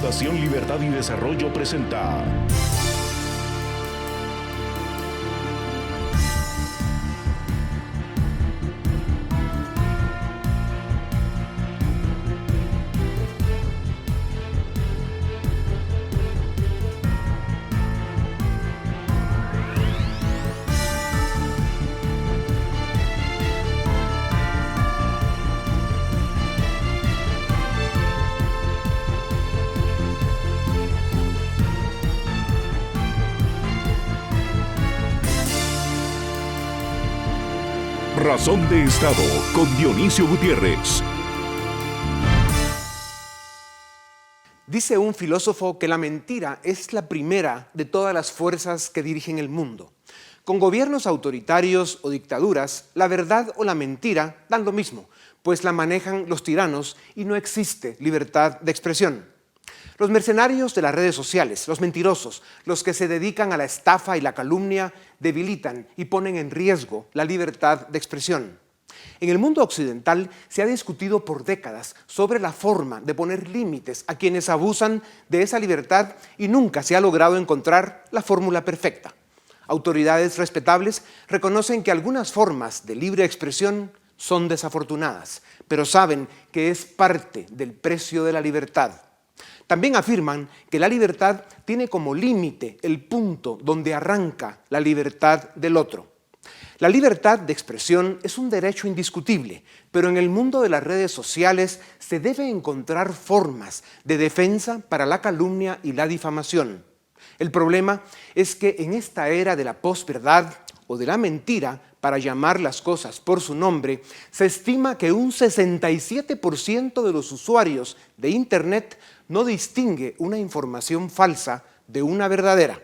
Fundación Libertad y Desarrollo presenta Razón de Estado con Dionisio Gutiérrez. Dice un filósofo que la mentira es la primera de todas las fuerzas que dirigen el mundo. Con gobiernos autoritarios o dictaduras, la verdad o la mentira dan lo mismo, pues la manejan los tiranos y no existe libertad de expresión. Los mercenarios de las redes sociales, los mentirosos, los que se dedican a la estafa y la calumnia, debilitan y ponen en riesgo la libertad de expresión. En el mundo occidental se ha discutido por décadas sobre la forma de poner límites a quienes abusan de esa libertad y nunca se ha logrado encontrar la fórmula perfecta. Autoridades respetables reconocen que algunas formas de libre expresión son desafortunadas, pero saben que es parte del precio de la libertad. También afirman que la libertad tiene como límite el punto donde arranca la libertad del otro. La libertad de expresión es un derecho indiscutible, pero en el mundo de las redes sociales se debe encontrar formas de defensa para la calumnia y la difamación. El problema es que en esta era de la posverdad o de la mentira, para llamar las cosas por su nombre, se estima que un 67% de los usuarios de Internet no distingue una información falsa de una verdadera.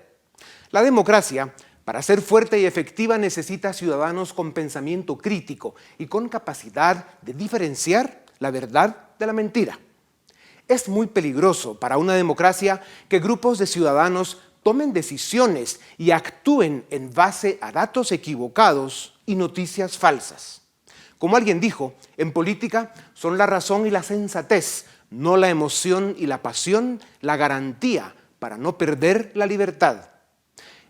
La democracia, para ser fuerte y efectiva, necesita ciudadanos con pensamiento crítico y con capacidad de diferenciar la verdad de la mentira. Es muy peligroso para una democracia que grupos de ciudadanos tomen decisiones y actúen en base a datos equivocados y noticias falsas. Como alguien dijo, en política son la razón y la sensatez, no la emoción y la pasión, la garantía para no perder la libertad.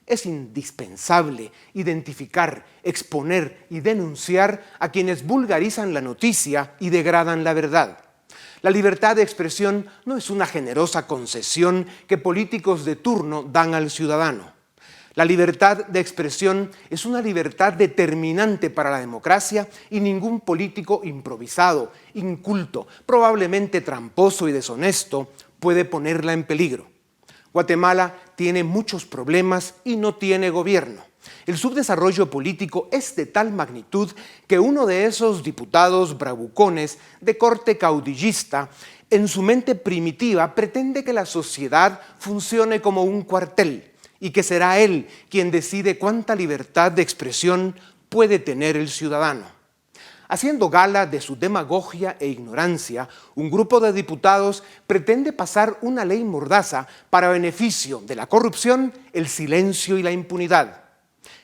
Es indispensable identificar, exponer y denunciar a quienes vulgarizan la noticia y degradan la verdad. La libertad de expresión no es una generosa concesión que políticos de turno dan al ciudadano. La libertad de expresión es una libertad determinante para la democracia y ningún político improvisado, inculto, probablemente tramposo y deshonesto puede ponerla en peligro. Guatemala tiene muchos problemas y no tiene gobierno. El subdesarrollo político es de tal magnitud que uno de esos diputados bravucones de corte caudillista, en su mente primitiva, pretende que la sociedad funcione como un cuartel y que será él quien decide cuánta libertad de expresión puede tener el ciudadano. Haciendo gala de su demagogia e ignorancia, un grupo de diputados pretende pasar una ley mordaza para beneficio de la corrupción, el silencio y la impunidad.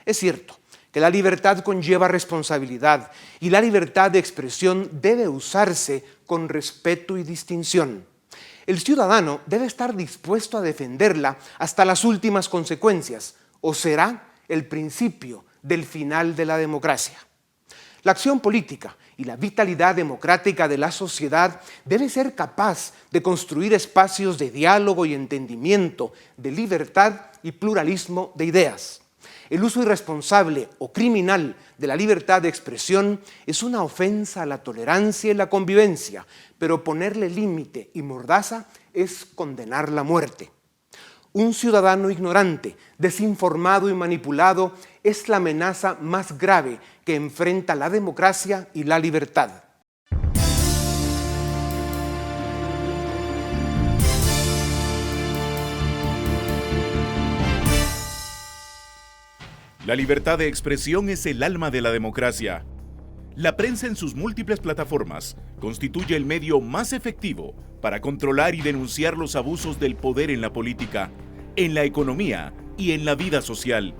Es cierto que la libertad conlleva responsabilidad y la libertad de expresión debe usarse con respeto y distinción. El ciudadano debe estar dispuesto a defenderla hasta las últimas consecuencias, o será el principio del final de la democracia. La acción política y la vitalidad democrática de la sociedad debe ser capaz de construir espacios de diálogo y entendimiento, de libertad y pluralismo de ideas. El uso irresponsable o criminal de la libertad de expresión es una ofensa a la tolerancia y la convivencia, pero ponerle límite y mordaza es condenar la muerte. Un ciudadano ignorante, desinformado y manipulado es la amenaza más grave que enfrenta la democracia y la libertad. La libertad de expresión es el alma de la democracia. La prensa en sus múltiples plataformas constituye el medio más efectivo para controlar y denunciar los abusos del poder en la política, en la economía y en la vida social.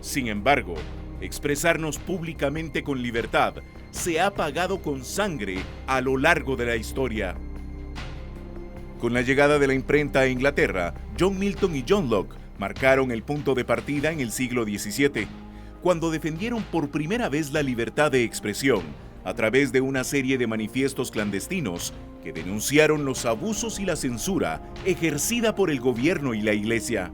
Sin embargo, expresarnos públicamente con libertad se ha pagado con sangre a lo largo de la historia. Con la llegada de la imprenta a Inglaterra, John Milton y John Locke marcaron el punto de partida en el siglo XVII, cuando defendieron por primera vez la libertad de expresión a través de una serie de manifiestos clandestinos que denunciaron los abusos y la censura ejercida por el gobierno y la Iglesia.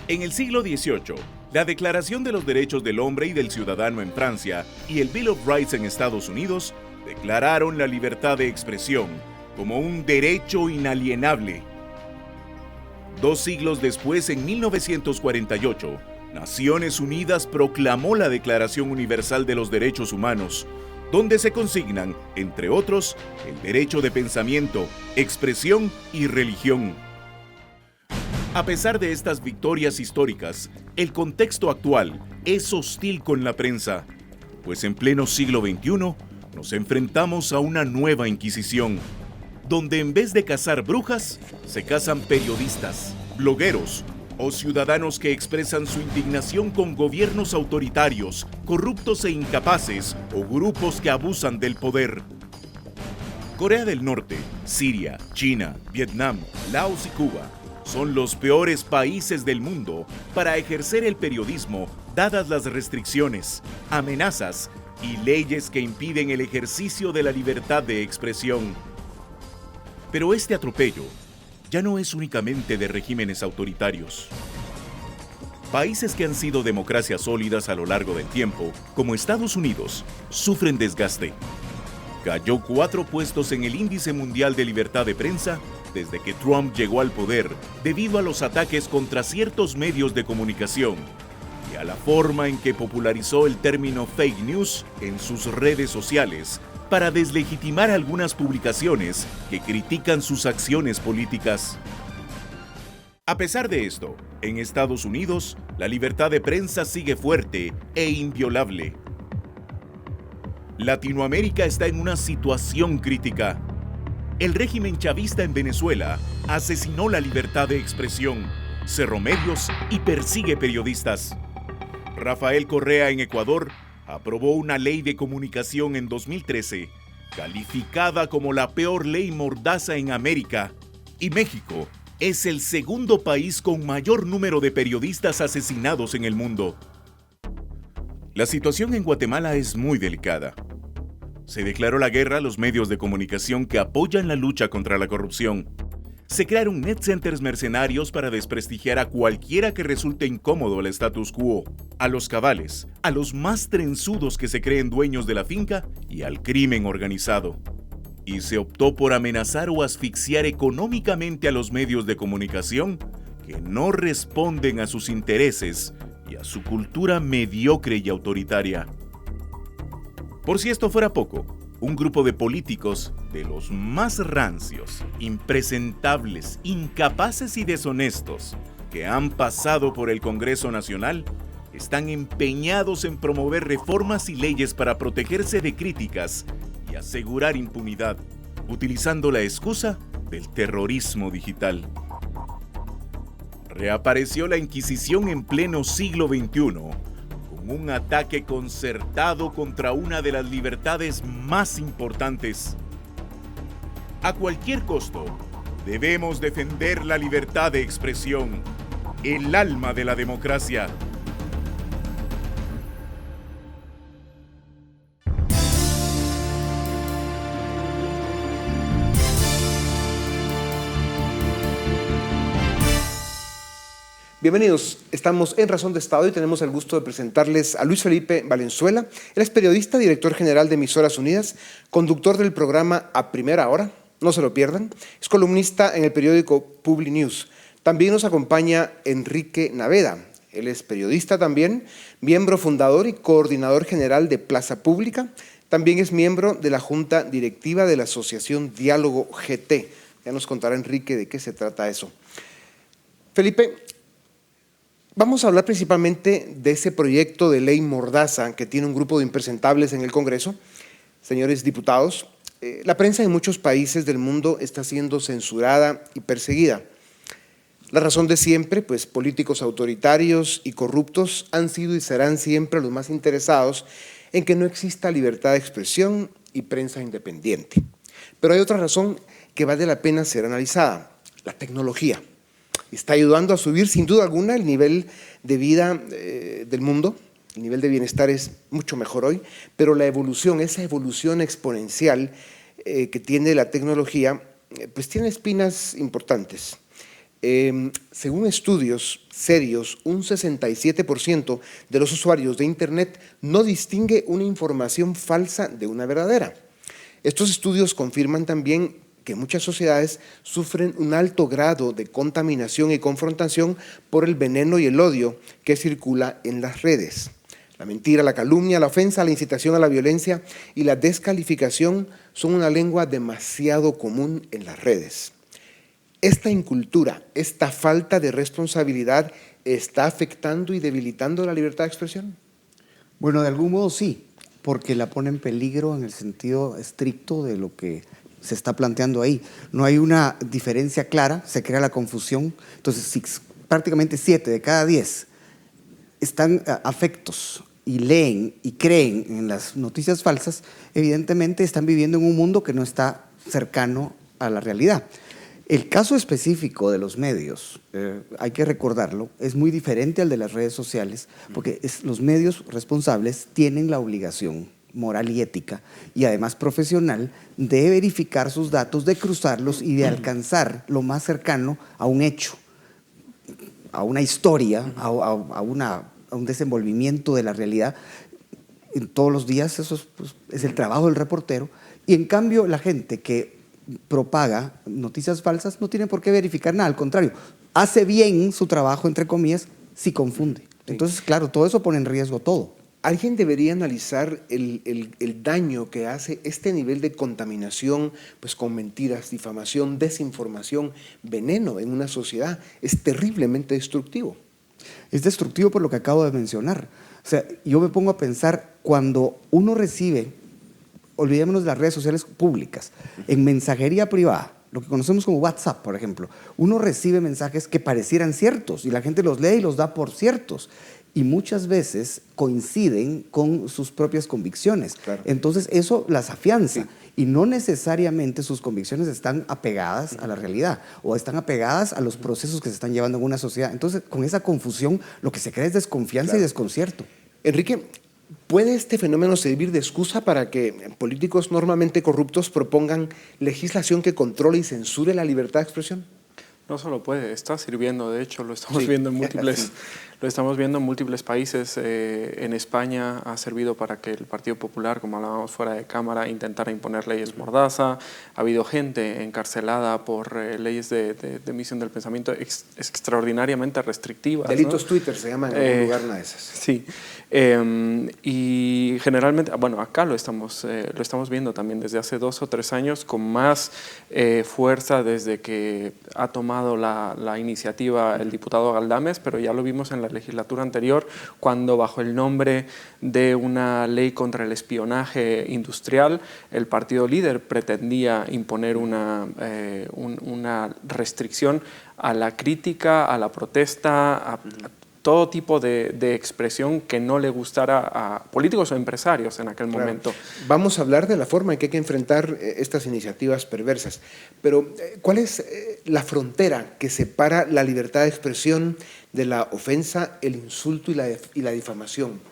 En el siglo XVIII, la Declaración de los Derechos del Hombre y del Ciudadano en Francia y el Bill of Rights en Estados Unidos declararon la libertad de expresión como un derecho inalienable. 2 siglos después, en 1948, Naciones Unidas proclamó la Declaración Universal de los Derechos Humanos, donde se consignan, entre otros, el derecho de pensamiento, expresión y religión. A pesar de estas victorias históricas, el contexto actual es hostil con la prensa, pues en pleno siglo XXI nos enfrentamos a una nueva Inquisición, donde en vez de cazar brujas, se cazan periodistas, blogueros o ciudadanos que expresan su indignación con gobiernos autoritarios, corruptos e incapaces o grupos que abusan del poder. Corea del Norte, Siria, China, Vietnam, Laos y Cuba son los peores países del mundo para ejercer el periodismo, dadas las restricciones, amenazas y leyes que impiden el ejercicio de la libertad de expresión. Pero este atropello ya no es únicamente de regímenes autoritarios. Países que han sido democracias sólidas a lo largo del tiempo, como Estados Unidos, sufren desgaste. Cayó 4 puestos en el Índice Mundial de Libertad de Prensa desde que Trump llegó al poder, debido a los ataques contra ciertos medios de comunicación y a la forma en que popularizó el término fake news en sus redes sociales para deslegitimar algunas publicaciones que critican sus acciones políticas. A pesar de esto, en Estados Unidos, la libertad de prensa sigue fuerte e inviolable. Latinoamérica está en una situación crítica. El régimen chavista en Venezuela asesinó la libertad de expresión, cerró medios y persigue periodistas. Rafael Correa en Ecuador aprobó una ley de comunicación en 2013, calificada como la peor ley mordaza en América, y México es el segundo país con mayor número de periodistas asesinados en el mundo. La situación en Guatemala es muy delicada. Se declaró la guerra a los medios de comunicación que apoyan la lucha contra la corrupción. Se crearon net centers mercenarios para desprestigiar a cualquiera que resulte incómodo al status quo, a los cabales, a los más trenzudos que se creen dueños de la finca y al crimen organizado. Y se optó por amenazar o asfixiar económicamente a los medios de comunicación que no responden a sus intereses y a su cultura mediocre y autoritaria. Por si esto fuera poco, un grupo de políticos de los más rancios, impresentables, incapaces y deshonestos que han pasado por el Congreso Nacional están empeñados en promover reformas y leyes para protegerse de críticas y asegurar impunidad, utilizando la excusa del terrorismo digital. Reapareció la Inquisición en pleno siglo XXI, un ataque concertado contra una de las libertades más importantes. A cualquier costo, debemos defender la libertad de expresión, el alma de la democracia. Bienvenidos, estamos en Razón de Estado y tenemos el gusto de presentarles a Luis Felipe Valenzuela. Él es periodista, director general de Emisoras Unidas, conductor del programa A Primera Hora, no se lo pierdan. Es columnista en el periódico Publi News. También nos acompaña Enrique Naveda. Él es periodista también, miembro fundador y coordinador general de Plaza Pública. También es miembro de la Junta Directiva de la Asociación Diálogo GT. Ya nos contará Enrique de qué se trata eso. Felipe, vamos a hablar principalmente de ese proyecto de ley mordaza que tiene un grupo de impresentables en el Congreso. Señores diputados, la prensa en muchos países del mundo está siendo censurada y perseguida. La razón de siempre, pues políticos autoritarios y corruptos han sido y serán siempre los más interesados en que no exista libertad de expresión y prensa independiente. Pero hay otra razón que vale la pena ser analizada. La tecnología está ayudando a subir sin duda alguna el nivel de vida del mundo. El nivel de bienestar es mucho mejor hoy, pero la evolución, esa evolución exponencial que tiene la tecnología, pues tiene espinas importantes. Según estudios serios, un 67% de los usuarios de Internet no distingue una información falsa de una verdadera. Estos estudios confirman también que muchas sociedades sufren un alto grado de contaminación y confrontación por el veneno y el odio que circula en las redes. La mentira, la calumnia, la ofensa, la incitación a la violencia y la descalificación son una lengua demasiado común en las redes. Esta incultura, esta falta de responsabilidad, ¿está afectando y debilitando la libertad de expresión? Bueno, de algún modo sí, porque la pone en peligro en el sentido estricto de lo que se está planteando ahí. No hay una diferencia clara, se crea la confusión. Entonces, si prácticamente 7 de cada 10 están afectos y leen y creen en las noticias falsas, evidentemente están viviendo en un mundo que no está cercano a la realidad. El caso específico de los medios, hay que recordarlo, es muy diferente al de las redes sociales, porque los medios responsables tienen la obligación moral y ética, y además profesional, de verificar sus datos, de cruzarlos y de alcanzar lo más cercano a un hecho, a una historia, a un desenvolvimiento de la realidad. En todos los días eso es el trabajo del reportero, y en cambio la gente que propaga noticias falsas no tiene por qué verificar nada, al contrario, hace bien su trabajo, entre comillas, si confunde. Entonces, claro, todo eso pone en riesgo todo. ¿Alguien debería analizar el daño que hace este nivel de contaminación, pues con mentiras, difamación, desinformación, veneno en una sociedad? Es terriblemente destructivo. Es destructivo por lo que acabo de mencionar. O sea, yo me pongo a pensar, cuando uno recibe, olvidémonos de las redes sociales públicas, en mensajería privada, lo que conocemos como WhatsApp, por ejemplo, uno recibe mensajes que parecieran ciertos y la gente los lee y los da por ciertos. Y muchas veces coinciden con sus propias convicciones. Claro. Entonces eso las afianza. Sí. Y no necesariamente sus convicciones están apegadas a la realidad o están apegadas a los procesos que se están llevando en una sociedad. Entonces, con esa confusión, lo que se crea es desconfianza y desconcierto. Enrique, ¿puede este fenómeno servir de excusa para que políticos normalmente corruptos propongan legislación que controle y censure la libertad de expresión? No solo puede, está sirviendo, de hecho lo estamos viendo en múltiples, lo estamos viendo en múltiples países. En España ha servido para que el Partido Popular, como hablábamos fuera de cámara, intentara imponer leyes mordaza. Ha habido gente encarcelada por leyes de emisión del pensamiento extraordinariamente restrictivas. Delitos, ¿no? Twitter se llaman en algún lugar una de esas. Sí, y generalmente, bueno, acá lo estamos viendo también desde hace 2 o 3 años con más fuerza desde que ha tomado la iniciativa el diputado Galdames, pero ya lo vimos en la legislatura anterior, cuando bajo el nombre de una ley contra el espionaje industrial, el partido líder pretendía imponer una restricción a la crítica, a la protesta, a todo tipo de expresión que no le gustara a políticos o empresarios en aquel momento. Vamos a hablar de la forma en que hay que enfrentar estas iniciativas perversas, pero ¿cuál es la frontera que separa la libertad de expresión de la ofensa, el insulto y la difamación?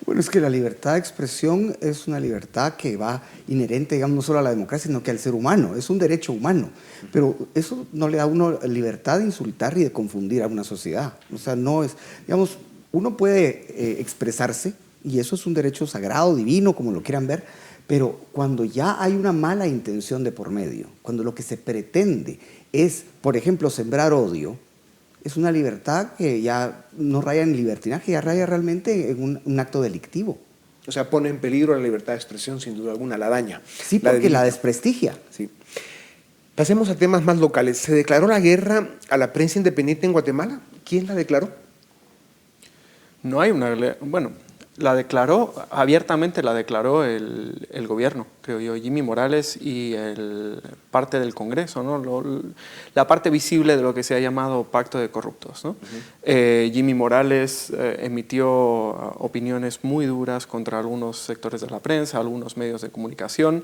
Bueno, es que la libertad de expresión es una libertad que va inherente, digamos, no solo a la democracia, sino que al ser humano. Es un derecho humano. Pero eso no le da a uno libertad de insultar y de confundir a una sociedad. O sea, no es, digamos, uno puede expresarse, y eso es un derecho sagrado, divino, como lo quieran ver, pero cuando ya hay una mala intención de por medio, cuando lo que se pretende es, por ejemplo, sembrar odio, es una libertad que ya no raya en libertinaje, ya raya realmente en un acto delictivo. O sea, pone en peligro la libertad de expresión, sin duda alguna, la daña. Sí, porque la desprestigia. Sí. Pasemos a temas más locales. ¿Se declaró la guerra a la prensa independiente en Guatemala? ¿Quién la declaró? No hay una... Bueno, Abiertamente la declaró el gobierno, creo yo, Jimmy Morales y parte del Congreso, ¿no? La parte visible de lo que se ha llamado pacto de corruptos, ¿no? Jimmy Morales emitió opiniones muy duras contra algunos sectores de la prensa, algunos medios de comunicación,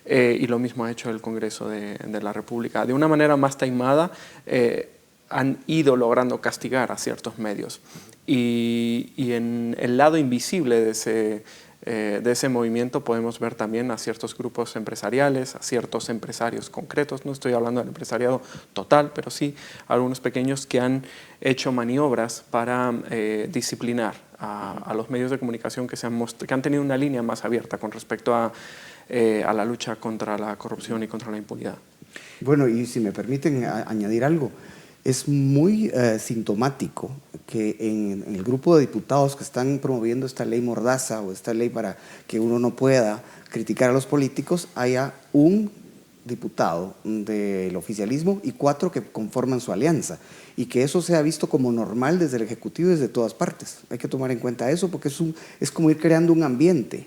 y lo mismo ha hecho el Congreso de la República. De una manera más taimada, han ido logrando castigar a ciertos medios. Y en el lado invisible de ese movimiento podemos ver también a ciertos grupos empresariales, a ciertos empresarios concretos, no estoy hablando del empresariado total, pero sí algunos pequeños que han hecho maniobras para disciplinar a los medios de comunicación que han tenido una línea más abierta con respecto a la lucha contra la corrupción y contra la impunidad. Bueno, y si me permiten añadir algo, es muy sintomático que en el grupo de diputados que están promoviendo esta ley mordaza o esta ley para que uno no pueda criticar a los políticos, haya un diputado del oficialismo y 4 que conforman su alianza, y que eso sea visto como normal desde el Ejecutivo y desde todas partes. Hay que tomar en cuenta eso porque es como ir creando un ambiente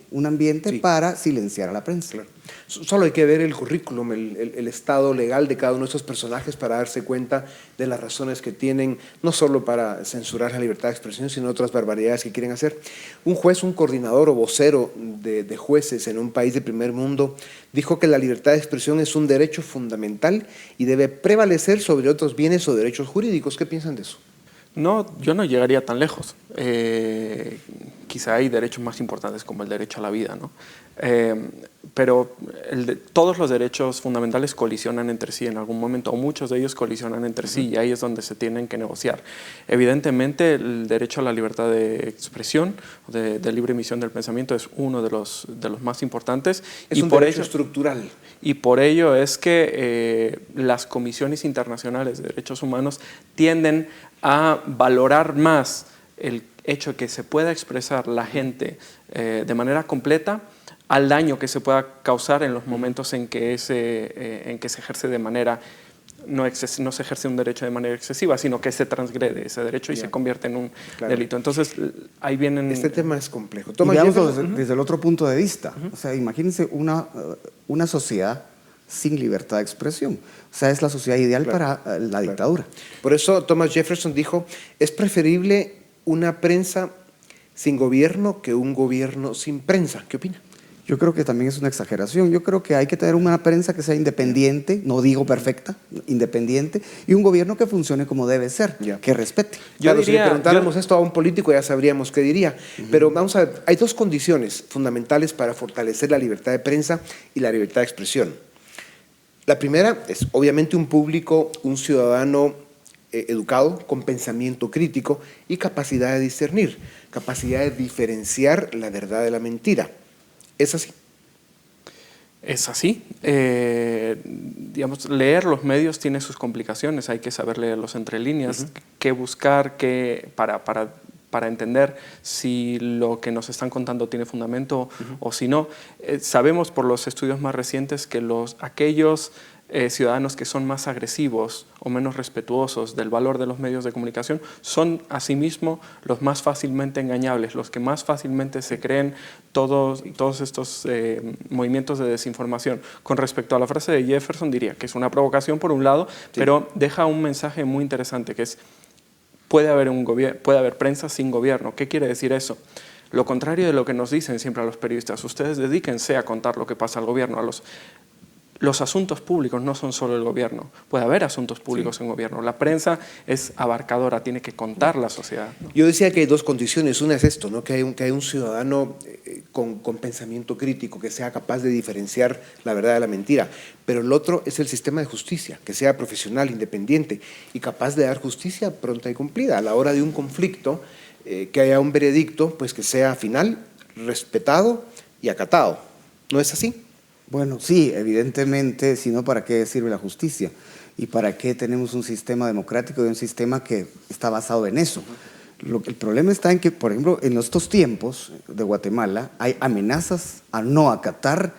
sí, para silenciar a la prensa. Claro. Solo hay que ver el currículum, el estado legal de cada uno de estos personajes para darse cuenta de las razones que tienen, no solo para censurar la libertad de expresión, sino otras barbaridades que quieren hacer. Un juez, un coordinador o vocero de jueces en un país de primer mundo, dijo que la libertad de expresión es un derecho fundamental y debe prevalecer sobre otros bienes o derechos jurídicos. ¿Qué piensan de eso? No, yo no llegaría tan lejos. Quizá hay derechos más importantes como el derecho a la vida, ¿no? Pero todos los derechos fundamentales colisionan entre sí en algún momento, o muchos de ellos colisionan entre sí, y ahí es donde se tienen que negociar. Evidentemente, el derecho a la libertad de expresión, de libre emisión del pensamiento, es uno de los más importantes. Es un derecho estructural. Y por ello es que las comisiones internacionales de derechos humanos tienden a valorar más el hecho de que se pueda expresar la gente de manera completa al daño que se pueda causar en los momentos en que se ejerce de manera, no se ejerce un derecho de manera excesiva, sino que se transgrede ese derecho y se convierte en un delito. Entonces, ahí vienen... Este tema es complejo. Y veámoslo desde el otro punto de vista. O sea, imagínense una sociedad sin libertad de expresión. O sea, es la sociedad ideal para la dictadura. Por eso Thomas Jefferson dijo, es preferible una prensa sin gobierno que un gobierno sin prensa. ¿Qué opina? Yo creo que también es una exageración. Yo creo que hay que tener una prensa que sea independiente, no digo perfecta, independiente, y un gobierno que funcione como debe ser, que respete. Claro, si le preguntáramos esto a un político ya sabríamos qué diría. Pero vamos a ver, hay 2 condiciones fundamentales para fortalecer la libertad de prensa y la libertad de expresión. La primera es obviamente un público, un ciudadano educado, con pensamiento crítico y capacidad de discernir, capacidad de diferenciar la verdad de la mentira. ¿Es así? Es así. Digamos, leer los medios tiene sus complicaciones, hay que saber leerlos entre líneas, qué buscar, para entender si lo que nos están contando tiene fundamento o si no. Sabemos por los estudios más recientes que aquellos ciudadanos que son más agresivos o menos respetuosos del valor de los medios de comunicación son asimismo los más fácilmente engañables, los que más fácilmente se creen todos estos movimientos de desinformación. Con respecto a la frase de Jefferson, diría que es una provocación por un lado, pero deja un mensaje muy interesante que es: puede haber prensa sin gobierno. ¿Qué quiere decir eso? Lo contrario de lo que nos dicen siempre a los periodistas: ustedes dedíquense a contar lo que pasa al gobierno. Los asuntos públicos no son solo el gobierno, puede haber asuntos públicos en gobierno. La prensa es abarcadora, tiene que contar la sociedad, ¿no? Yo decía que hay 2 condiciones, una es esto, ¿no? que hay un ciudadano con pensamiento crítico, que sea capaz de diferenciar la verdad de la mentira, pero el otro es el sistema de justicia, que sea profesional, independiente y capaz de dar justicia pronta y cumplida. A la hora de un conflicto, que haya un veredicto pues que sea final, respetado y acatado. ¿No es así? Bueno, sí, evidentemente, si no, ¿para qué sirve la justicia? ¿Y para qué tenemos un sistema democrático y un sistema que está basado en eso? El problema está en que, por ejemplo, en estos tiempos de Guatemala hay amenazas a no acatar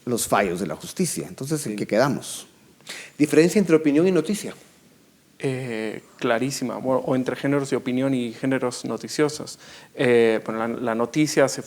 los fallos de la justicia. Entonces, ¿en qué quedamos? Diferencia entre opinión y noticia. clarísima, o entre géneros de opinión y géneros noticiosos. Bueno, la noticia se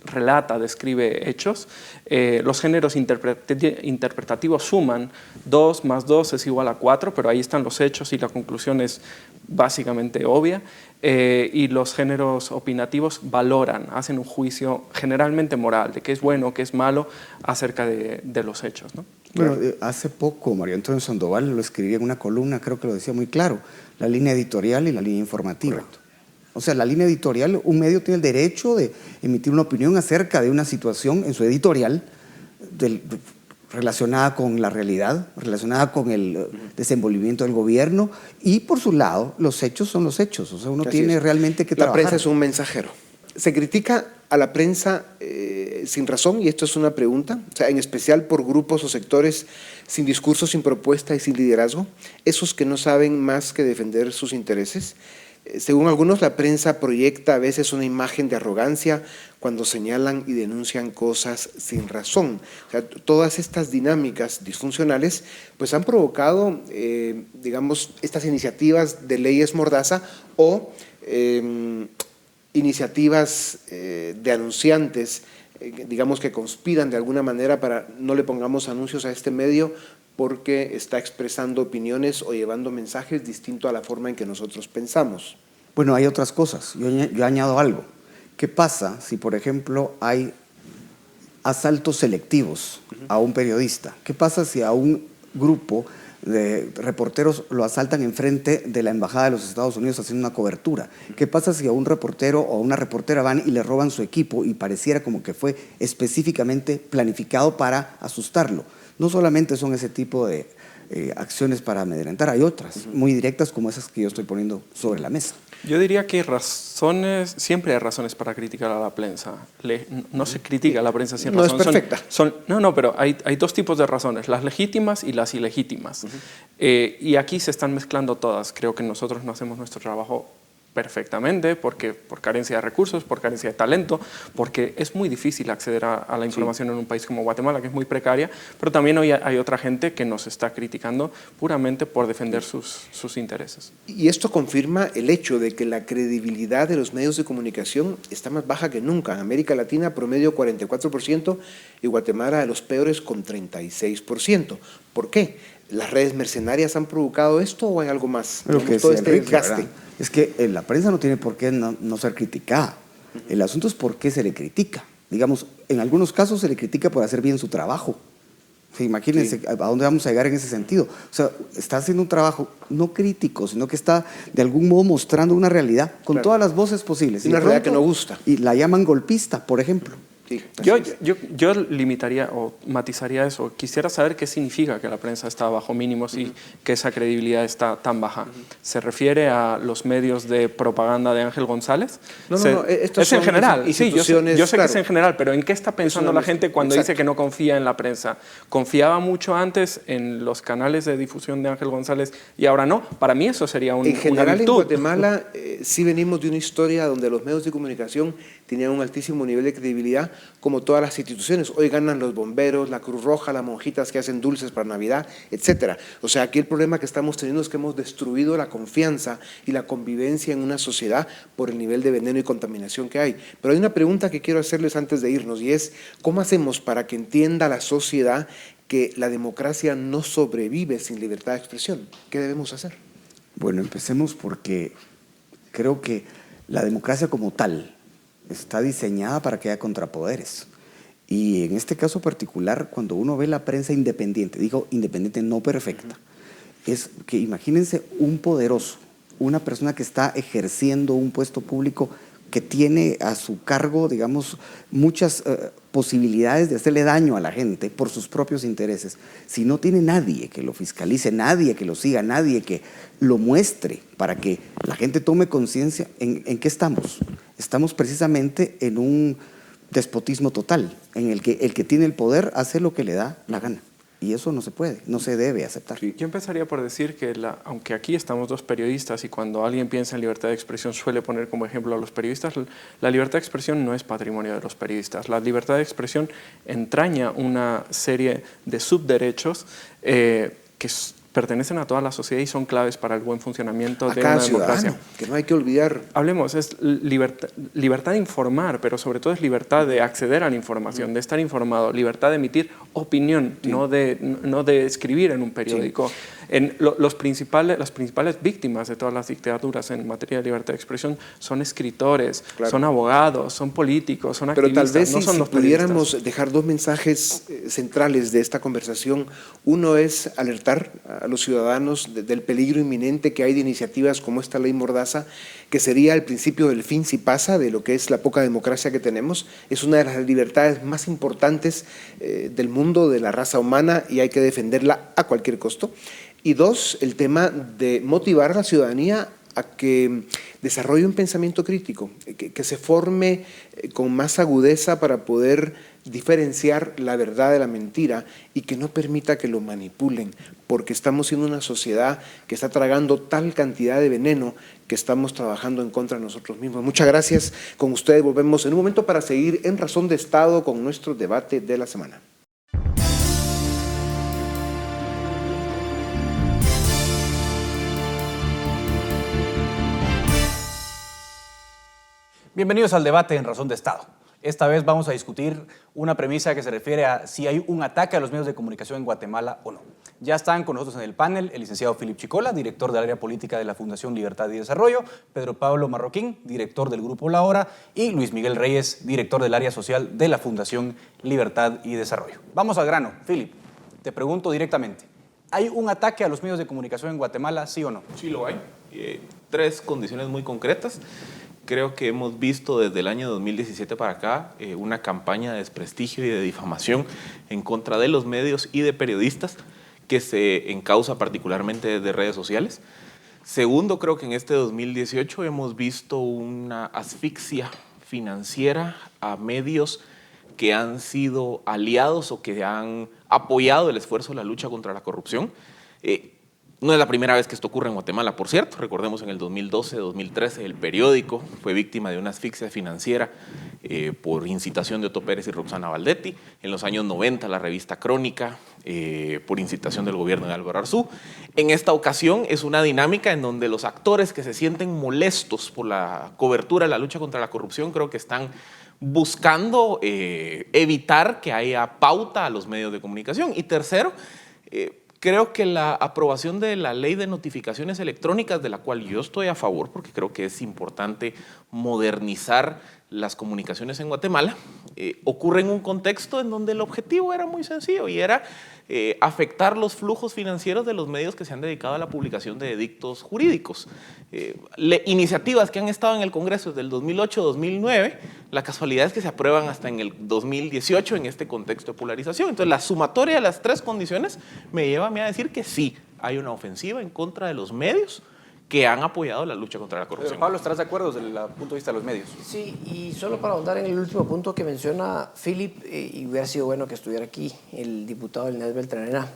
relata, describe hechos. Los géneros interpretativos suman 2 más 2 es igual a 4, pero ahí están los hechos y la conclusión es básicamente obvia. Y los géneros opinativos valoran, hacen un juicio generalmente moral de qué es bueno, qué es malo acerca de los hechos, ¿no? Bueno, hace poco Mario Antonio Sandoval lo escribía en una columna, creo que lo decía muy claro, la línea editorial y la línea informativa. Correcto. O sea, la línea editorial, un medio tiene el derecho de emitir una opinión acerca de una situación en su editorial relacionada con la realidad, relacionada con el desenvolvimiento del gobierno, y por su lado, los hechos son los hechos. O sea, uno tiene realmente que trabajar. La prensa es un mensajero. Se critica a la prensa sin razón, y esto es una pregunta, o sea, en especial por grupos o sectores sin discurso, sin propuesta y sin liderazgo, esos que no saben más que defender sus intereses. Según algunos, la prensa proyecta a veces una imagen de arrogancia cuando señalan y denuncian cosas sin razón. O sea, todas estas dinámicas disfuncionales pues han provocado, digamos, estas iniciativas de leyes mordaza o iniciativas de anunciantes, digamos, que conspiran de alguna manera para no le pongamos anuncios a este medio porque está expresando opiniones o llevando mensajes distintos a la forma en que nosotros pensamos. Bueno, hay otras cosas. Yo añado algo. ¿Qué pasa si, por ejemplo, hay asaltos selectivos a un periodista? ¿Qué pasa si a un grupo de reporteros lo asaltan enfrente de la Embajada de los Estados Unidos haciendo una cobertura? ¿Qué pasa si a un reportero o a una reportera van y le roban su equipo y pareciera como que fue específicamente planificado para asustarlo? No solamente son ese tipo de acciones para amedrentar, hay otras muy directas como esas que yo estoy poniendo sobre la mesa. Yo diría que hay razones, siempre hay razones para criticar a la prensa. No se critica a la prensa sin razón. No es perfecta. No, pero hay dos tipos de razones, las legítimas y las ilegítimas. Y aquí se están mezclando todas. Creo que nosotros no hacemos nuestro trabajo perfectamente, porque por carencia de recursos, por carencia de talento, porque es muy difícil acceder a la información en un país como Guatemala, que es muy precaria, pero también hoy hay otra gente que nos está criticando puramente por defender sus intereses. Y esto confirma el hecho de que la credibilidad de los medios de comunicación está más baja que nunca. En América Latina promedio 44% y Guatemala de los peores con 36%. ¿Por qué? ¿Las redes mercenarias han provocado esto o hay algo más? Lo que todo es este desgaste. Es que la prensa no tiene por qué no ser criticada. El asunto es por qué se le critica. Digamos, en algunos casos se le critica por hacer bien su trabajo. Sí, imagínense a dónde vamos a llegar en ese sentido. O sea, está haciendo un trabajo no crítico, sino que está de algún modo mostrando una realidad con todas las voces posibles. Una realidad que no gusta. Y la llaman golpista, por ejemplo. Sí, yo limitaría o matizaría eso. Quisiera saber qué significa que la prensa está bajo mínimos y que esa credibilidad está tan baja. ¿Se refiere a los medios de propaganda de Ángel González? No, es en general. Sí, yo sé que es en general, pero ¿en qué está pensando la gente cuando dice que no confía en la prensa? ¿Confiaba mucho antes en los canales de difusión de Ángel González y ahora no? Para mí eso sería una virtud. En general, en Guatemala sí venimos de una historia donde los medios de comunicación tenían un altísimo nivel de credibilidad, como todas las instituciones. Hoy ganan los bomberos, la Cruz Roja, las monjitas que hacen dulces para Navidad, etc. O sea, aquí el problema que estamos teniendo es que hemos destruido la confianza y la convivencia en una sociedad por el nivel de veneno y contaminación que hay. Pero hay una pregunta que quiero hacerles antes de irnos, y es, ¿cómo hacemos para que entienda la sociedad que la democracia no sobrevive sin libertad de expresión? ¿Qué debemos hacer? Bueno, empecemos porque creo que la democracia como tal está diseñada para que haya contrapoderes. Y en este caso particular, cuando uno ve la prensa independiente, digo independiente, no perfecta, es que imagínense un poderoso, una persona que está ejerciendo un puesto público que tiene a su cargo, digamos, muchas posibilidades de hacerle daño a la gente por sus propios intereses. Si no tiene nadie que lo fiscalice, nadie que lo siga, nadie que lo muestre para que la gente tome conciencia, ¿en qué estamos? Estamos precisamente en un despotismo total, en el que tiene el poder hace lo que le da la gana. Y eso no se puede, no se debe aceptar. Yo empezaría por decir que aunque aquí estamos dos periodistas y cuando alguien piensa en libertad de expresión suele poner como ejemplo a los periodistas, la libertad de expresión no es patrimonio de los periodistas. La libertad de expresión entraña una serie de subderechos que pertenecen a toda la sociedad y son claves para el buen funcionamiento de cada una democracia. ciudadano, que no hay que olvidar. Hablemos, es libertad de informar, pero sobre todo es libertad de acceder a la información, de estar informado, libertad de emitir opinión, sí, no de escribir en un periódico. Sí. Las principales víctimas de todas las dictaduras en materia de libertad de expresión son escritores, claro, son abogados, son políticos, son activistas, pero tal vez no son los pudiéramos dejar dos mensajes centrales de esta conversación. Uno es alertar a los ciudadanos del peligro inminente que hay de iniciativas como esta ley Mordaza, que sería el principio del fin si pasa, de lo que es la poca democracia que tenemos. Es una de las libertades más importantes del mundo, de la raza humana, y hay que defenderla a cualquier costo. Y dos, el tema de motivar a la ciudadanía a que desarrolle un pensamiento crítico, que se forme con más agudeza para poder diferenciar la verdad de la mentira y que no permita que lo manipulen, porque estamos siendo una sociedad que está tragando tal cantidad de veneno que estamos trabajando en contra de nosotros mismos. Muchas gracias. Con ustedes volvemos en un momento para seguir en Razón de Estado con nuestro debate de la semana. Bienvenidos al debate en Razón de Estado. Esta vez vamos a discutir una premisa que se refiere a si hay un ataque a los medios de comunicación en Guatemala o no. Ya están con nosotros en el panel el licenciado Philip Chicola, director del área política de la Fundación Libertad y Desarrollo, Pedro Pablo Marroquín, director del Grupo La Hora, y Luis Miguel Reyes, director del área social de la Fundación Libertad y Desarrollo. Vamos al grano. Philip, te pregunto directamente, ¿hay un ataque a los medios de comunicación en Guatemala, sí o no? Sí lo hay. Tres condiciones muy concretas. Creo que hemos visto desde el año 2017 para acá una campaña de desprestigio y de difamación en contra de los medios y de periodistas que se encausa particularmente desde redes sociales. Segundo, creo que en este 2018 hemos visto una asfixia financiera a medios que han sido aliados o que han apoyado el esfuerzo de la lucha contra la corrupción. No es la primera vez que esto ocurre en Guatemala, por cierto. Recordemos en el 2012-2013 el periódico fue víctima de una asfixia financiera por incitación de Otto Pérez y Roxana Valdetti. En los años 90 la revista Crónica por incitación del gobierno de Álvaro Arzú. En esta ocasión es una dinámica en donde los actores que se sienten molestos por la cobertura de la lucha contra la corrupción creo que están buscando evitar que haya pauta a los medios de comunicación. Y tercero, creo que la aprobación de la ley de notificaciones electrónicas, de la cual yo estoy a favor, porque creo que es importante modernizar las comunicaciones en Guatemala, ocurre en un contexto en donde el objetivo era muy sencillo y era afectar los flujos financieros de los medios que se han dedicado a la publicación de edictos jurídicos. Iniciativas que han estado en el Congreso desde el 2008-2009, la casualidad es que se aprueban hasta en el 2018 en este contexto de polarización. Entonces la sumatoria de las tres condiciones me lleva a mí a decir que sí, hay una ofensiva en contra de los medios que han apoyado la lucha contra la corrupción. Pablo, ¿estarás de acuerdo desde el punto de vista de los medios? Sí, y solo para ahondar en el último punto que menciona Philip, y hubiera sido bueno que estuviera aquí el diputado Elías Beltranena,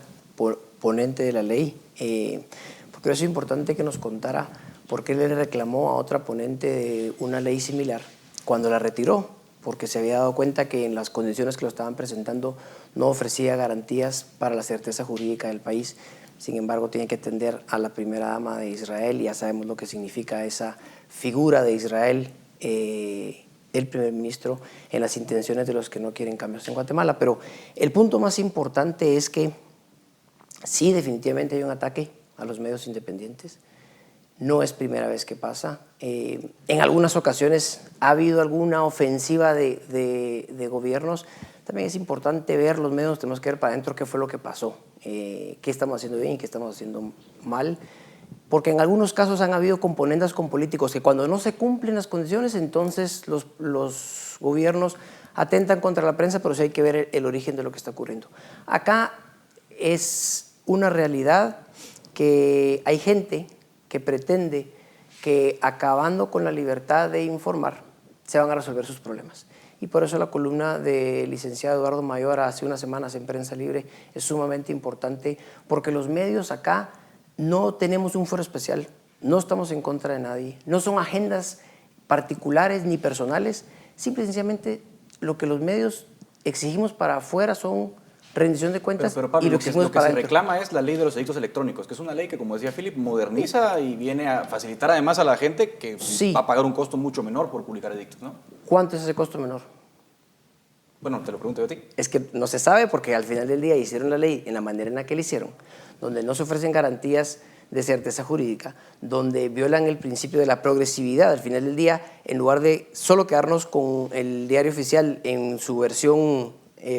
ponente de la ley, porque hubiera sido importante que nos contara por qué le reclamó a otra ponente de una ley similar cuando la retiró, porque se había dado cuenta que en las condiciones que lo estaban presentando no ofrecía garantías para la certeza jurídica del país. Sin embargo, tiene que atender a la primera dama de Israel, y ya sabemos lo que significa esa figura de Israel, el primer ministro, en las intenciones de los que no quieren cambios en Guatemala. Pero el punto más importante es que sí, definitivamente hay un ataque a los medios independientes. No es primera vez que pasa. En algunas ocasiones ha habido alguna ofensiva de gobiernos. También es importante ver los medios, tenemos que ver para adentro qué fue lo que pasó, qué estamos haciendo bien y qué estamos haciendo mal, porque en algunos casos han habido componendas con políticos que cuando no se cumplen las condiciones, entonces los gobiernos atentan contra la prensa, pero sí hay que ver el origen de lo que está ocurriendo. Acá es una realidad que hay gente que pretende que acabando con la libertad de informar se van a resolver sus problemas. Y por eso la columna del licenciado Eduardo Mayor hace unas semanas en Prensa Libre es sumamente importante, porque los medios acá no tenemos un foro especial, no estamos en contra de nadie, no son agendas particulares ni personales, simple y sencillamente lo que los medios exigimos para afuera son rendición de cuentas Pero Pablo, y lo que hicimos se para adentro. reclama es la ley de los edictos electrónicos, que es una ley que, como decía Philip, moderniza y viene a facilitar además a la gente que Sí. va a pagar un costo mucho menor por publicar edictos, ¿no? ¿Cuánto es ese costo menor? Bueno, te lo pregunto yo a ti. Es que no se sabe porque al final del día hicieron la ley en la manera en la que la hicieron, donde no se ofrecen garantías de certeza jurídica, donde violan el principio de la progresividad. Al final del día, en lugar de solo quedarnos con el diario oficial en su versión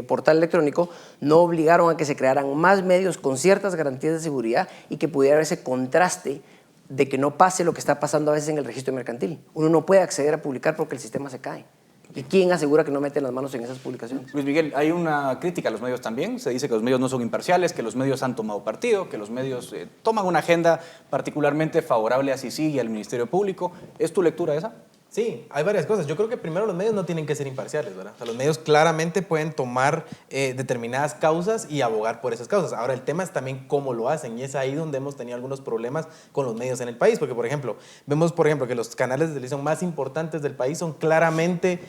portal electrónico, no obligaron a que se crearan más medios con ciertas garantías de seguridad y que pudiera haber ese contraste de que no pase lo que está pasando a veces en el registro mercantil. Uno no puede acceder a publicar porque el sistema se cae. ¿Y quién asegura que no meten las manos en esas publicaciones? Luis Miguel, hay una crítica a los medios también. Se dice que los medios no son imparciales, que los medios han tomado partido, que los medios toman una agenda particularmente favorable a CICIG y al Ministerio Público. ¿Es tu lectura esa? Sí, hay varias cosas. Yo creo que primero los medios no tienen que ser imparciales, ¿verdad? O sea, los medios claramente pueden tomar determinadas causas y abogar por esas causas. Ahora, el tema es también cómo lo hacen y es ahí donde hemos tenido algunos problemas con los medios en el país. Porque, por ejemplo, vemos, que los canales de televisión más importantes del país son claramente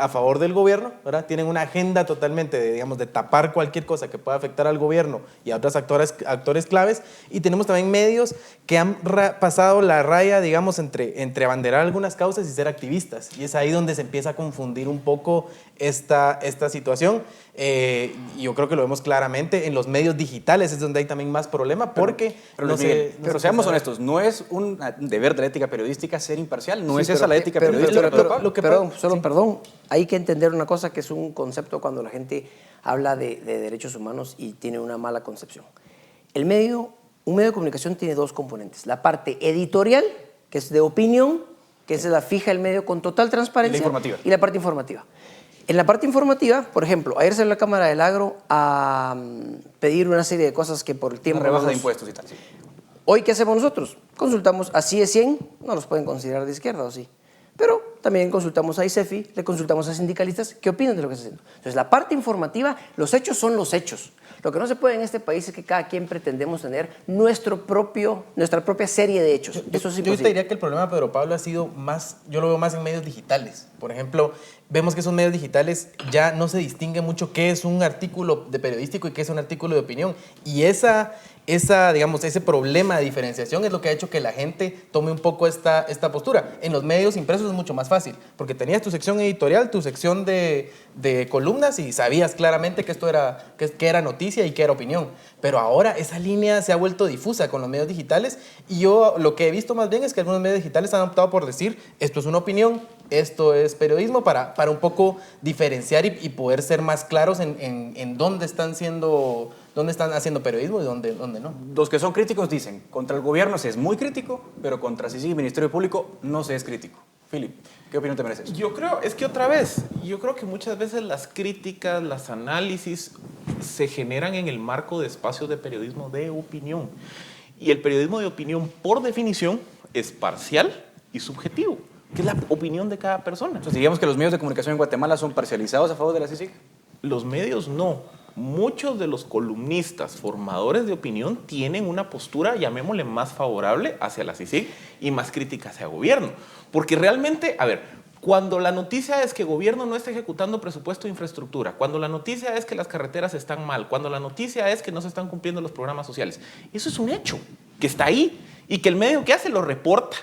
a favor del gobierno, ¿verdad? Tienen una agenda totalmente de tapar cualquier cosa que pueda afectar al gobierno y a otros actores claves. Y tenemos también medios que han pasado la raya, entre abanderar algunas causas y ser activistas. Y es ahí donde se empieza a confundir un poco esta situación. Yo creo que lo vemos claramente en los medios digitales, es donde hay también más problema porque... Pero seamos honestos, no es un deber de la ética periodística ser imparcial, no Sí, es esa la ética periodística. Perdón, hay que entender una cosa que es un concepto cuando la gente habla de derechos humanos y tiene una mala concepción. Un medio de comunicación tiene dos componentes, la parte editorial, que es de opinión, que se la fija el medio con total transparencia, y la parte informativa. En la parte informativa, por ejemplo, ayer salió la Cámara del Agro a pedir una serie de cosas que por el tiempo... Una rebaja de impuestos y tal, sí. Hoy, ¿qué hacemos nosotros? Consultamos a CIE 100, no los pueden considerar de izquierda, ¿o sí? Pero también consultamos a ICEFI, le consultamos a sindicalistas, ¿qué opinan de lo que está haciendo? Entonces, la parte informativa, los hechos son los hechos. Lo que no se puede en este país es que cada quien pretendemos tener nuestra propia serie de hechos. Eso es imposible. Yo te diría que el problema, Pedro Pablo, ha sido más, yo lo veo más en medios digitales. Por ejemplo, vemos que esos medios digitales ya no se distingue mucho qué es un artículo de periodístico y qué es un artículo de opinión. Y ese problema de diferenciación es lo que ha hecho que la gente tome un poco esta postura. En los medios impresos es mucho más fácil, porque tenías tu sección editorial, tu sección de columnas y sabías claramente que esto era, que era noticia y que era opinión. Pero ahora esa línea se ha vuelto difusa con los medios digitales y yo lo que he visto más bien es que algunos medios digitales han optado por decir esto es una opinión, esto es periodismo, para un poco diferenciar y poder ser más claros en dónde están haciendo periodismo y dónde no. Los que son críticos dicen, contra el gobierno se es muy crítico, pero contra CICIG y Ministerio Público no se es crítico. Philip, ¿qué opinión te mereces? Yo creo que muchas veces las críticas, los análisis se generan en el marco de espacios de periodismo de opinión. Y el periodismo de opinión, por definición, es parcial y subjetivo, que es la opinión de cada persona. Entonces, digamos que los medios de comunicación en Guatemala son parcializados a favor de la CICIG. Los medios no. Muchos de los columnistas, formadores de opinión, tienen una postura, llamémosle, más favorable hacia la CICIG y más crítica hacia el gobierno. Porque realmente, cuando la noticia es que el gobierno no está ejecutando presupuesto de infraestructura, cuando la noticia es que las carreteras están mal, cuando la noticia es que no se están cumpliendo los programas sociales, eso es un hecho que está ahí y que el medio que hace lo reporta.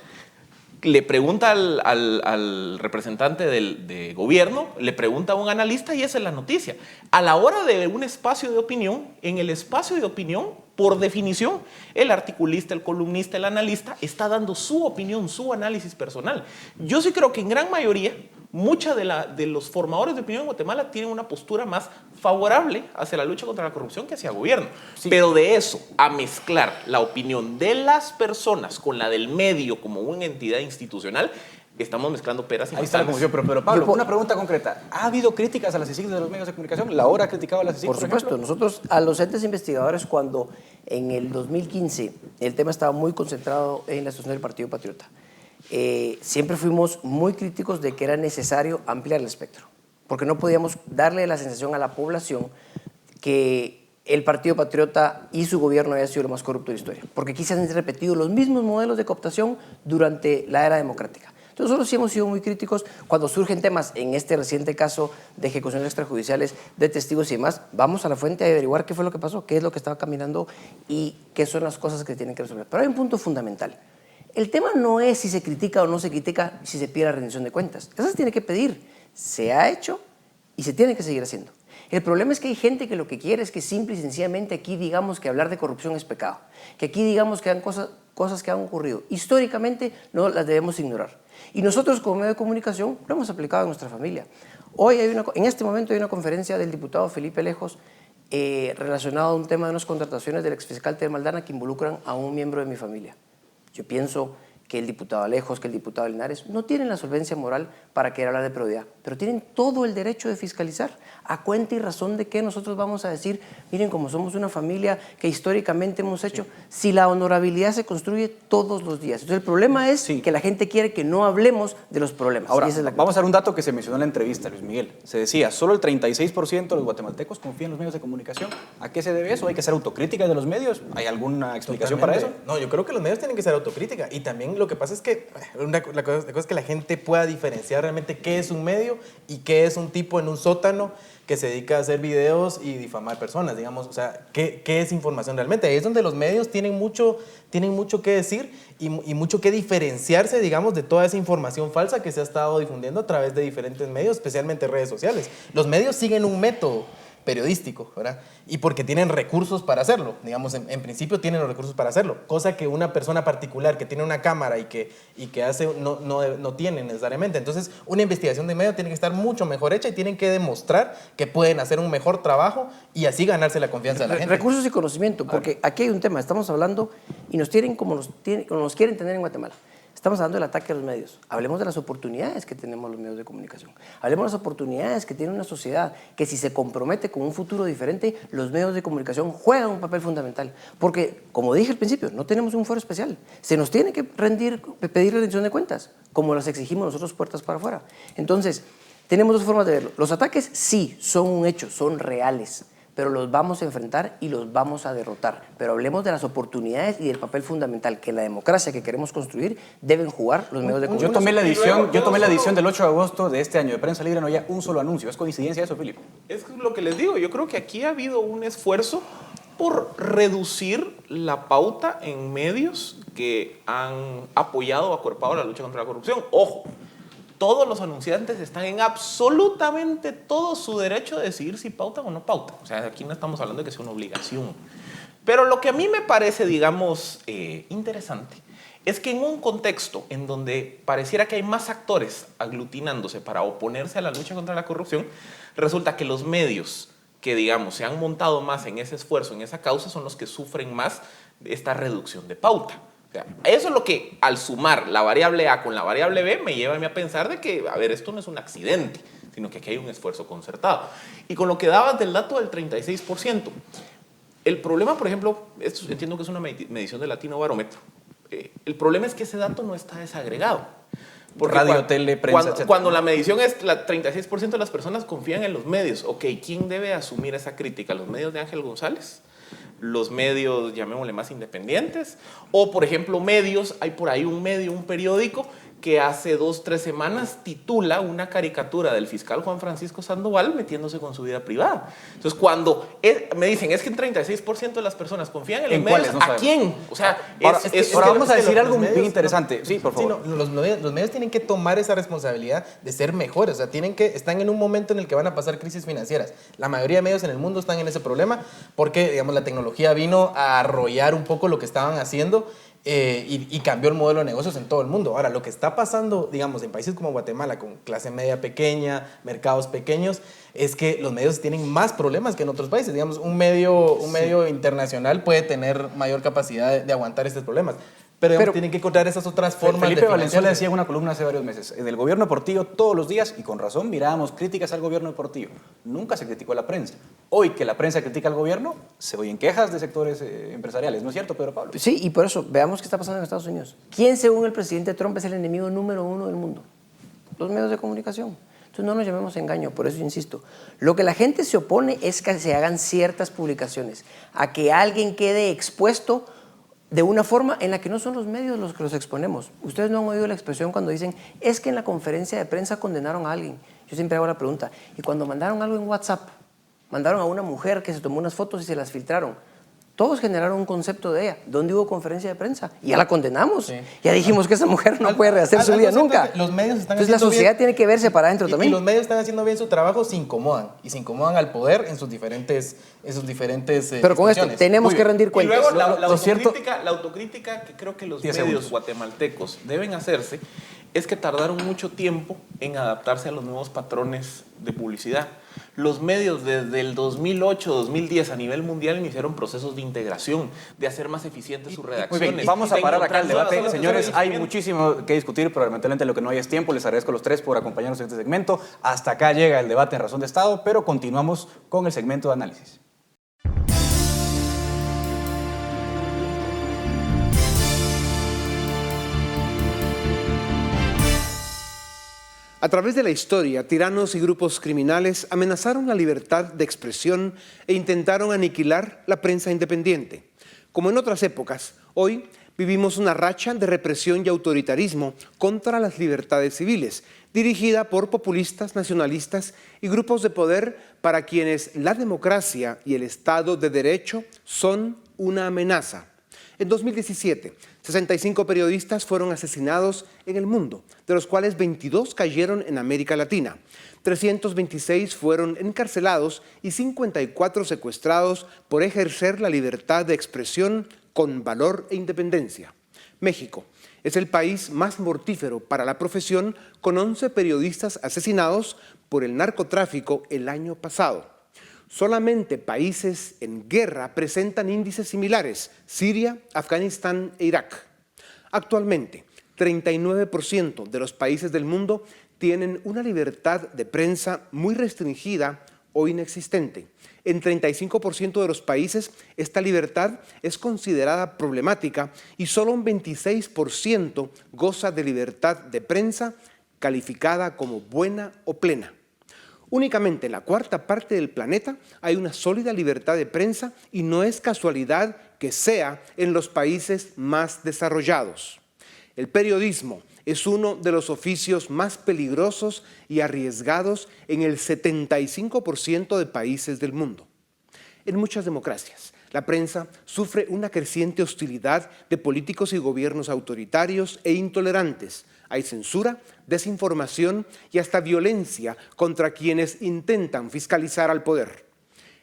Le pregunta al representante de gobierno, le pregunta a un analista y esa es la noticia. A la hora de un espacio de opinión, en el espacio de opinión, por definición, el articulista, el columnista, el analista está dando su opinión, su análisis personal. Yo sí creo que en gran mayoría, mucha de los formadores de opinión en Guatemala tienen una postura más favorable hacia la lucha contra la corrupción que hacia el gobierno. Sí. Pero de eso a mezclar la opinión de las personas con la del medio como una entidad institucional, estamos mezclando peras y manzanas. Ahí está la confusión, pero Pablo, una pregunta concreta. ¿Ha habido críticas a las CICIG de los medios de comunicación? ¿La hora ha criticado a las CICIG, por supuesto, ejemplo? Nosotros a los entes investigadores, cuando en el 2015 el tema estaba muy concentrado en la situación del Partido Patriota, siempre fuimos muy críticos de que era necesario ampliar el espectro, porque no podíamos darle la sensación a la población que el Partido Patriota y su gobierno había sido lo más corrupto de la historia, porque aquí se han repetido los mismos modelos de cooptación durante la era democrática. Entonces nosotros sí hemos sido muy críticos cuando surgen temas, en este reciente caso de ejecuciones extrajudiciales, de testigos y demás, vamos a la fuente a averiguar qué fue lo que pasó, qué es lo que estaba caminando y qué son las cosas que tienen que resolver. Pero hay un punto fundamental. El tema no es si se critica o no se critica, si se pide la rendición de cuentas. Eso se tiene que pedir. Se ha hecho y se tiene que seguir haciendo. El problema es que hay gente que lo que quiere es que simple y sencillamente aquí digamos que hablar de corrupción es pecado, que aquí digamos que hay cosas que han ocurrido. Históricamente no las debemos ignorar. Y nosotros como medio de comunicación lo hemos aplicado en nuestra familia. Hoy en este momento hay una conferencia del diputado Felipe Lejos relacionado a un tema de unas contrataciones del exfiscal Tel Maldana que involucran a un miembro de mi familia. Yo pienso que el diputado Alejos, que el diputado Linares no tienen la solvencia moral para querer hablar de probidad, pero tienen todo el derecho de fiscalizar. ¿A cuenta y razón de qué nosotros vamos a decir, miren, como somos una familia que históricamente hemos hecho, si la honorabilidad se construye todos los días? Entonces el problema es que la gente quiere que no hablemos de los problemas. Ahora, y esa es la vamos a dar un dato que se mencionó en la entrevista, Luis Miguel. Se decía, solo el 36% de los guatemaltecos confían en los medios de comunicación. ¿A qué se debe eso? ¿Hay que ser autocríticas de los medios? ¿Hay alguna explicación para eso? No, yo creo que los medios tienen que ser autocrítica. Y también lo que pasa es que la cosa es que la gente pueda diferenciar realmente qué es un medio y qué es un tipo en un sótano que se dedica a hacer videos y difamar personas, digamos. O sea, ¿qué es información realmente? Ahí es donde los medios tienen mucho que decir y mucho que diferenciarse, digamos, de toda esa información falsa que se ha estado difundiendo a través de diferentes medios, especialmente redes sociales. Los medios siguen un método periodístico, ¿verdad? Y porque tienen recursos para hacerlo, digamos, en principio tienen los recursos para hacerlo, cosa que una persona particular que tiene una cámara y que hace no tiene necesariamente. Entonces, una investigación de medio tiene que estar mucho mejor hecha y tienen que demostrar que pueden hacer un mejor trabajo y así ganarse la confianza de la gente. Recursos y conocimiento, porque aquí hay un tema, estamos hablando y nos tienen como nos quieren tener en Guatemala. Estamos hablando del ataque a los medios. Hablemos de las oportunidades que tenemos los medios de comunicación. Hablemos de las oportunidades que tiene una sociedad que si se compromete con un futuro diferente, los medios de comunicación juegan un papel fundamental. Porque, como dije al principio, no tenemos un foro especial. Se nos tiene que pedir rendición de cuentas, como las exigimos nosotros puertas para afuera. Entonces, tenemos dos formas de verlo. Los ataques sí son un hecho, son reales, pero los vamos a enfrentar y los vamos a derrotar. Pero hablemos de las oportunidades y del papel fundamental que en la democracia que queremos construir deben jugar los medios de comunicación. Yo tomé la edición del 8 de agosto de este año de Prensa Libre, no había un solo anuncio. ¿Es coincidencia eso, Filipe? Es lo que les digo, yo creo que aquí ha habido un esfuerzo por reducir la pauta en medios que han apoyado o acuerpado la lucha contra la corrupción. Ojo, todos los anunciantes están en absolutamente todo su derecho de decidir si pautan o no pautan. O sea, aquí no estamos hablando de que sea una obligación. Pero lo que a mí me parece, digamos, interesante es que en un contexto en donde pareciera que hay más actores aglutinándose para oponerse a la lucha contra la corrupción, resulta que los medios que, digamos, se han montado más en ese esfuerzo, en esa causa, son los que sufren más esta reducción de pauta. O sea, eso es lo que, al sumar la variable A con la variable B, me lleva a mí a pensar de que, a ver, esto no es un accidente, sino que aquí hay un esfuerzo concertado. Y con lo que dabas del dato del 36%, el problema, por ejemplo, esto entiendo que es una medición de Latino Barómetro, el problema es que ese dato no está desagregado. Porque Radio, tele, prensa, cuando la medición es la 36% de las personas confían en los medios, ok, ¿quién debe asumir esa crítica? ¿Los medios de Ángel González? ¿Los medios, llamémosle más independientes? O, por ejemplo, medios, hay por ahí un medio, un periódico, que hace 2-3 semanas titula una caricatura del fiscal Juan Francisco Sandoval metiéndose con su vida privada. Entonces, cuando me dicen, es que el 36% de las personas confían en los medios, ¿a quién? O sea, ahora vamos a decir algo bien interesante. Sí, por favor. Sí, los medios tienen que tomar esa responsabilidad de ser mejores. O sea, están en un momento en el que van a pasar crisis financieras. La mayoría de medios en el mundo están en ese problema porque, digamos, la tecnología vino a arrollar un poco lo que estaban haciendo. Y cambió el modelo de negocios en todo el mundo. Ahora, lo que está pasando, digamos, en países como Guatemala, con clase media pequeña, mercados pequeños, es que los medios tienen más problemas que en otros países. Digamos, un medio internacional puede tener mayor capacidad de aguantar estos problemas. Pero tienen que encontrar esas otras formas Felipe de Valenzuela decía en una columna hace varios meses, en el gobierno de Portillo todos los días, y con razón, mirábamos críticas al gobierno de Portillo. Nunca se criticó a la prensa. Hoy que la prensa critica al gobierno, se oyen quejas de sectores empresariales. ¿No es cierto, Pedro Pablo? Sí, y por eso, veamos qué está pasando en Estados Unidos. ¿Quién, según el presidente Trump, es el enemigo número 1 del mundo? Los medios de comunicación. Entonces no nos llamemos engaño, por eso insisto. Lo que la gente se opone es que se hagan ciertas publicaciones, a que alguien quede expuesto de una forma en la que no son los medios los que los exponemos. Ustedes no han oído la expresión cuando dicen, es que en la conferencia de prensa condenaron a alguien. Yo siempre hago la pregunta, y cuando mandaron algo en WhatsApp, mandaron a una mujer que se tomó unas fotos y se las filtraron, todos generaron un concepto de ella. ¿Dónde hubo conferencia de prensa? Y ya la condenamos. Sí. Ya dijimos que esa mujer no puede rehacer su vida nunca. Los medios están Entonces la sociedad tiene que verse para adentro también. Y los medios están haciendo bien su trabajo, se incomodan. Y se incomodan al poder en sus diferentes Pero con esto tenemos que rendir cuentas. Y luego la autocrítica que creo que los medios guatemaltecos deben hacerse es que tardaron mucho tiempo en adaptarse a los nuevos patrones de publicidad. Los medios desde el 2008-2010 a nivel mundial iniciaron procesos de integración, de hacer más eficientes sus redacciones. Muy bien, vamos a parar acá el debate. Señores, hay muchísimo que discutir, pero lamentablemente lo que no hay es tiempo. Les agradezco a los tres por acompañarnos en este segmento. Hasta acá llega el debate en Razón de Estado, pero continuamos con el segmento de análisis. A través de la historia, tiranos y grupos criminales amenazaron la libertad de expresión e intentaron aniquilar la prensa independiente. Como en otras épocas, hoy vivimos una racha de represión y autoritarismo contra las libertades civiles, dirigida por populistas, nacionalistas y grupos de poder para quienes la democracia y el Estado de Derecho son una amenaza. En 2017, 65 periodistas fueron asesinados en el mundo, de los cuales 22 cayeron en América Latina. 326 fueron encarcelados y 54 secuestrados por ejercer la libertad de expresión con valor e independencia. México es el país más mortífero para la profesión, con 11 periodistas asesinados por el narcotráfico el año pasado. Solamente países en guerra presentan índices similares: Siria, Afganistán e Irak. Actualmente, 39% de los países del mundo tienen una libertad de prensa muy restringida o inexistente. En 35% de los países, esta libertad es considerada problemática y solo un 26% goza de libertad de prensa calificada como buena o plena. Únicamente en la cuarta parte del planeta hay una sólida libertad de prensa, y no es casualidad que sea en los países más desarrollados. El periodismo es uno de los oficios más peligrosos y arriesgados en el 75% de países del mundo. En muchas democracias, la prensa sufre una creciente hostilidad de políticos y gobiernos autoritarios e intolerantes. Hay censura, desinformación y hasta violencia contra quienes intentan fiscalizar al poder.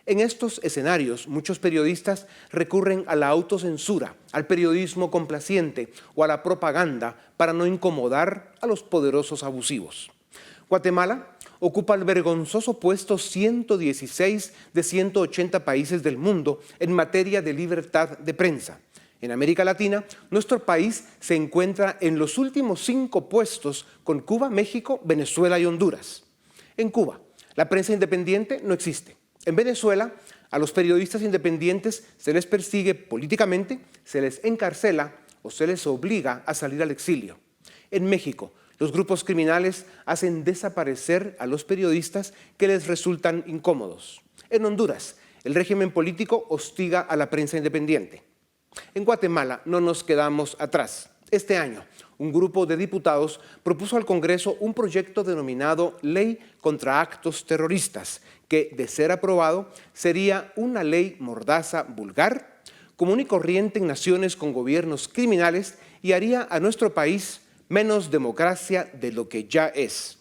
En estos escenarios, muchos periodistas recurren a la autocensura, al periodismo complaciente o a la propaganda para no incomodar a los poderosos abusivos. Guatemala ocupa el vergonzoso puesto 116 de 180 países del mundo en materia de libertad de prensa. En América Latina, nuestro país se encuentra en los últimos 5 puestos, con Cuba, México, Venezuela y Honduras. En Cuba, la prensa independiente no existe. En Venezuela, a los periodistas independientes se les persigue políticamente, se les encarcela o se les obliga a salir al exilio. En México, los grupos criminales hacen desaparecer a los periodistas que les resultan incómodos. En Honduras, el régimen político hostiga a la prensa independiente. En Guatemala no nos quedamos atrás. Este año, un grupo de diputados propuso al Congreso un proyecto denominado Ley contra Actos Terroristas, que, de ser aprobado, sería una ley mordaza, vulgar, común y corriente en naciones con gobiernos criminales, y haría a nuestro país menos democracia de lo que ya es.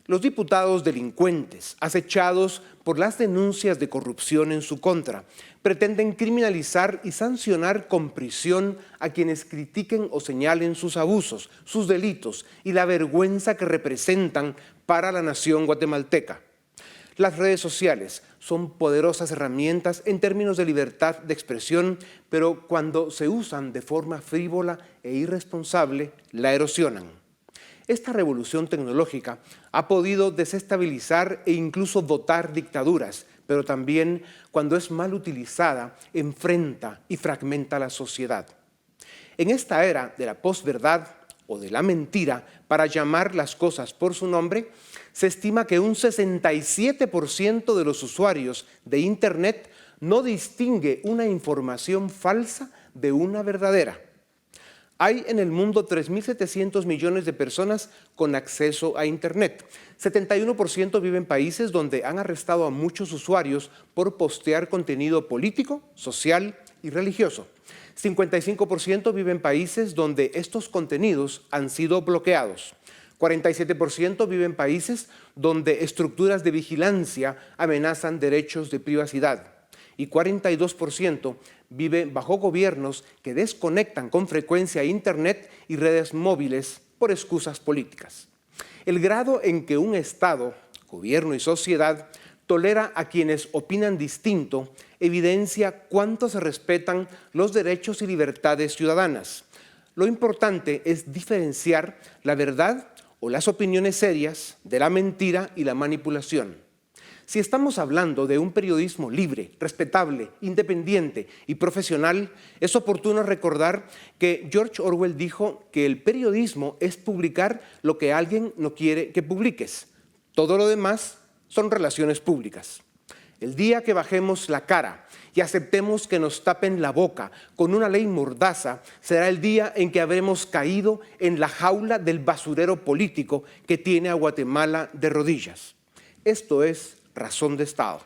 Los diputados delincuentes, acechados por las denuncias de corrupción en su contra, pretenden criminalizar y sancionar con prisión a quienes critiquen o señalen sus abusos, sus delitos y la vergüenza que representan para la nación guatemalteca. Las redes sociales son poderosas herramientas en términos de libertad de expresión, pero cuando se usan de forma frívola e irresponsable, la erosionan. Esta revolución tecnológica ha podido desestabilizar e incluso dotar dictaduras, pero también, cuando es mal utilizada, enfrenta y fragmenta a la sociedad. En esta era de la posverdad o de la mentira, para llamar las cosas por su nombre, se estima que un 67% de los usuarios de Internet no distingue una información falsa de una verdadera. Hay en el mundo 3.700 millones de personas con acceso a Internet. 71% viven en países donde han arrestado a muchos usuarios por postear contenido político, social y religioso. 55% viven en países donde estos contenidos han sido bloqueados. 47% viven en países donde estructuras de vigilancia amenazan derechos de privacidad. Y 42% vive bajo gobiernos que desconectan con frecuencia Internet y redes móviles por excusas políticas. El grado en que un Estado, gobierno y sociedad tolera a quienes opinan distinto evidencia cuánto se respetan los derechos y libertades ciudadanas. Lo importante es diferenciar la verdad o las opiniones serias de la mentira y la manipulación. Si estamos hablando de un periodismo libre, respetable, independiente y profesional, es oportuno recordar que George Orwell dijo que el periodismo es publicar lo que alguien no quiere que publiques. Todo lo demás son relaciones públicas. El día que bajemos la cara y aceptemos que nos tapen la boca con una ley mordaza, será el día en que habremos caído en la jaula del basurero político que tiene a Guatemala de rodillas. Esto es Razón de Estado.